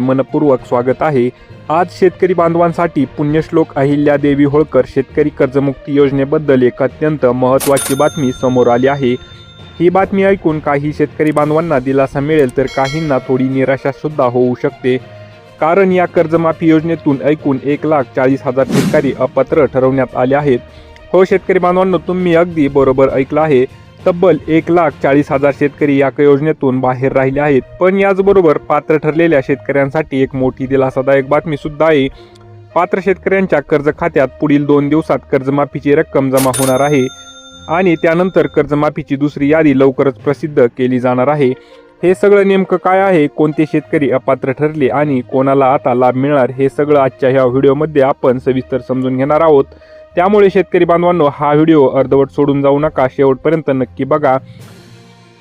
मनपूर्वक स्वागत आहे। आज शेतकरी बांधवांसाठी पुण्यश्लोक अहिल्यादेवी होळकर शेतकरी कर्जमुक्ती योजनेबद्दल एक अत्यंत महत्त्वाची बातमी समोर आली आहे। ही बातमी ऐकून काही शेतकरी बांधवांना दिलासा मिळेल तर काहींना थोडी निराशा सुद्धा होऊ शकते। कारण या कर्जमाफी योजनेतून एकूण 1,40,000 शेतकरी अपात्र ठरवण्यात आले आहेत। हो शेतकरी बांधवांनो, तुम्ही अगदी बरोबर ऐकलं आहे। तब्बल 1,40,000 शेतकरी या योजनेतून बाहेर राहिले आहेत। पण याचबरोबर पात्र ठरलेल्या शेतकऱ्यांसाठी एक मोठी दिलासादायक बातमी सुद्धा आहे। पात्र शेतकऱ्यांच्या कर्ज खात्यात पुढील 2 दिवसात कर्जमाफीची रक्कम जमा होणार आहे आणि त्यानंतर कर्जमाफीची दुसरी यादी लवकरच प्रसिद्ध केली जाणार आहे। हे सगळं नेमकं काय आहे, कोणते शेतकरी अपात्र ठरले आणि कोणाला आता लाभ मिळणार, हे सगळं आजच्या ह्या व्हिडिओमध्ये आपण सविस्तर समजून घेणार आहोत। त्यामुळे शेतकरी बांधवांनो, हा व्हिडिओ अर्धवट सोडून जाऊ नका, शेवटपर्यंत नक्की बघा।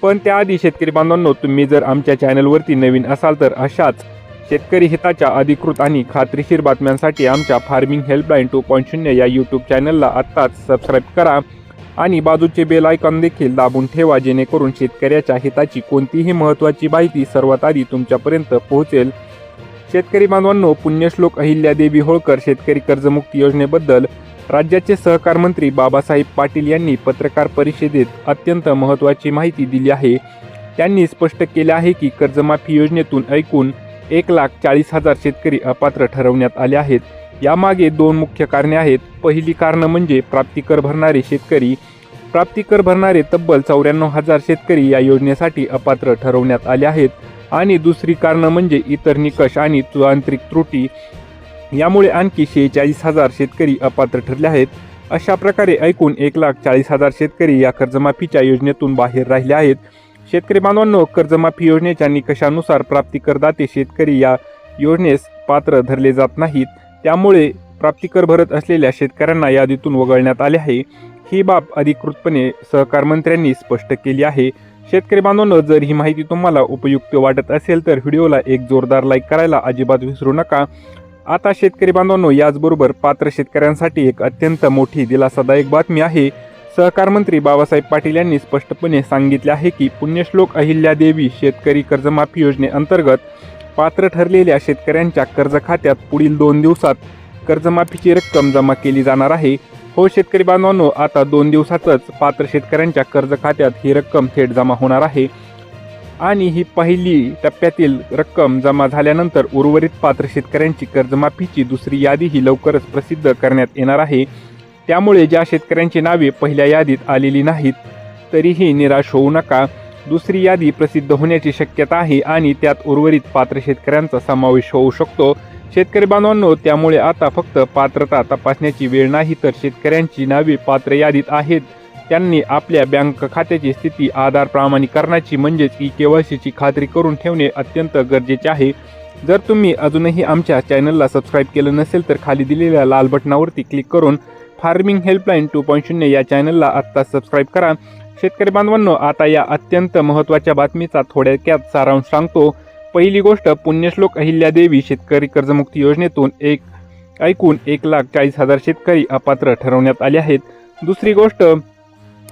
पण त्याआधी शेतकरी बांधवांनो, तुम्ही जर आमच्या चॅनलवरती नवीन असाल तर अशाच शेतकरी हिताच्या अधिकृत आणि खात्रीशीर बातम्यांसाठी आमच्या फार्मिंग हेल्पलाईन 2.0 या यूट्यूब चॅनलला आत्ताच सबस्क्राईब करा आणि बाजूचे बेल आयकॉन देखील दाबून ठेवा, जेणेकरून शेतकऱ्याच्या हिताची कोणतीही महत्त्वाची माहिती सर्वात आधी तुमच्यापर्यंत पोहोचेल। शेतकरी बांधवांनो, पुण्यश्लोक अहिल्यादेवी होळकर शेतकरी कर्जमुक्ती योजनेबद्दल राज्याचे सहकार मंत्री बाबासाहेब पाटील यांनी पत्रकार परिषदेत अत्यंत महत्त्वाची माहिती दिली आहे। त्यांनी स्पष्ट केले आहे की कर्जमाफी योजनेतून एकूण 1,40,000 शेतकरी अपात्र ठरवण्यात आले आहेत। यामागे 2 मुख्य कारणे आहेत। पहिली कारण म्हणजे प्राप्तिकर भरणारे शेतकरी। प्राप्तिकर भरणारे तब्बल 94,000 शेतकरी या योजनेसाठी अपात्र ठरवण्यात आले आहेत आणि दुसरी कारण म्हणजे इतर निकष आणि तांत्रिक त्रुटी, यामुळे आणखी 46,000 शेतकरी अपात्र ठरले आहेत। अशा प्रकारे एकूण 1,40,000 शेतकरी या कर्जमाफीच्या योजनेतून बाहेर राहिले आहेत। शेतकरी बांधवांनो, कर्जमाफी योजनेच्या निकषानुसार प्राप्तिकरदाते शेतकरी या योजनेस पात्र धरले जात नाहीत। त्यामुळे प्राप्तिकर भरत असलेल्या शेतकऱ्यांना यादीतून वगळण्यात आले आहे। ही बाब अधिकृतपणे सहकार मंत्र्यांनी स्पष्ट केली आहे। शेतकरी बांधवांनो, जर ही माहिती तुम्हाला उपयुक्त वाटत असेल तर व्हिडिओला एक जोरदार लाईक करायला अजिबात विसरू नका। आता शेतकरी बांधवांनो, याचबरोबर पात्र शेतकऱ्यांसाठी एक अत्यंत मोठी दिलासादायक बातमी आहे। सहकार मंत्री बाबासाहेब पाटील यांनी स्पष्टपणे सांगितले आहे की पुण्यश्लोक अहिल्यादेवी शेतकरी कर्जमाफी योजनेअंतर्गत पात्र ठरलेल्या शेतकऱ्यांच्या कर्ज खात्यात पुढील 2 दिवसात कर्जमाफीची रक्कम जमा केली जाणार आहे। हो शेतकरी बांधवांनो, आता 2 दिवसातच पात्र शेतकऱ्यांच्या कर्ज खात्यात ही रक्कम थेट जमा होणार आहे आणि ही पहिली टप्प्यातील रक्कम जमा झाल्यानंतर उर्वरित पात्र शेतकऱ्यांची कर्जमाफीची दुसरी यादी ही लवकरच प्रसिद्ध करण्यात येणार आहे। त्यामुळे ज्या शेतकऱ्यांची नावे पहिल्या यादीत आलेली नाहीत तरीही निराश होऊ नका। दुसरी यादी प्रसिद्ध होण्याची शक्यता आहे आणि त्यात उर्वरित पात्र शेतकऱ्यांचा समावेश होऊ शकतो। शेतकरी बांधवांनो, त्यामुळे आता फक्त पात्रता तपासण्याची वेळ नाही, तर शेतकऱ्यांची नावे पात्र यादीत आहेत त्यांनी आपल्या बँक खात्याची स्थिती आधार प्रमाणीकरणाची म्हणजेच KYCची खात्री करून ठेवणे अत्यंत गरजेचे आहे। जर तुम्ही अजूनही आमच्या चॅनलला सबस्क्राईब केलं नसेल तर खाली दिलेल्या लाल बटनावरती क्लिक करून फार्मिंग हेल्पलाईन 2.0 या चॅनलला आत्ता सबस्क्राईब करा। शेतकरी बांधवांनो, आता या अत्यंत महत्त्वाच्या बातमीचा थोडक्यात सारांश सांगतो। पहिली गोष्ट, पुण्यश्लोक अहिल्यादेवी शेतकरी कर्जमुक्ती योजनेतून एकूण 1,40,000 शेतकरी अपात्र ठरवण्यात आले आहेत। दुसरी गोष्ट,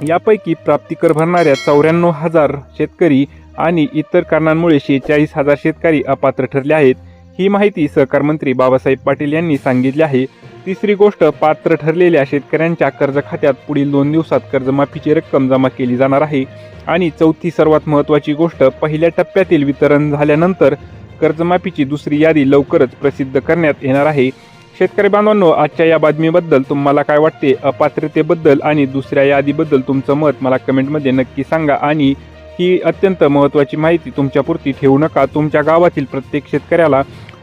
यापैकी प्राप्तिकर भरणाऱ्या 94,000 शेतकरी आणि इतर कारणांमुळे 46,000 शेतकरी अपात्र ठरले आहेत। ही माहिती सहकार मंत्री बाबासाहेब पाटील यांनी सांगितली आहे। तिसरी गोष्ट, पात्र ठरलेल्या शेतकऱ्यांच्या कर्ज खात्यात पुढील 2 दिवसात कर्जमाफीची रक्कम जमा केली जाणार आहे आणि चौथी सर्वात महत्त्वाची गोष्ट, पहिल्या टप्प्यातील वितरण झाल्यानंतर कर्जमाफीची दुसरी यादी लवकरच प्रसिद्ध करण्यात येणार आहे। शेतकरी बांधवांनो, आजच्या या बातमीबद्दल तुम्हाला काय वाटते? अपात्रतेबद्दल आणि दुसऱ्या यादीबद्दल तुमचं मत मला कमेंटमध्ये नक्की सांगा आणि ही अत्यंत महत्त्वाची माहिती तुमच्यापुरती ठेवू नका। तुमच्या गावातील प्रत्येक शेतकऱ्याला,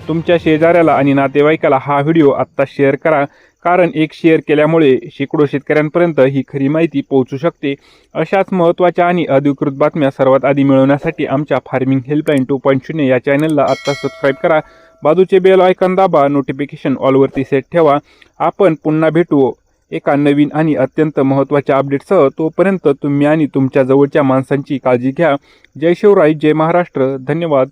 तुमच्या शेजाऱ्याला आणि नातेवाईकाला हा व्हिडिओ आत्ता शेअर करा, कारण एक शेअर केल्यामुळे शेकडो शेतकऱ्यांपर्यंत ही खरी माहिती पोहोचू शकते। अशाच महत्त्वाच्या आणि अधिकृत बातम्या सर्वात आधी मिळवण्यासाठी आमच्या फार्मिंग हेल्पलाईन 2.0 या चॅनलला आत्ता सबस्क्राईब करा, बाजूचे बेल आयकॉन दाबा, नोटिफिकेशन ऑलवरती सेट ठेवा। आपण पुन्हा भेटू एका नवीन आणि अत्यंत महत्त्वाच्या अपडेटसह। तोपर्यंत तुम्ही आणि तुमच्या जवळच्या माणसांची काळजी घ्या। जय शिवराय, जय महाराष्ट्र, धन्यवाद।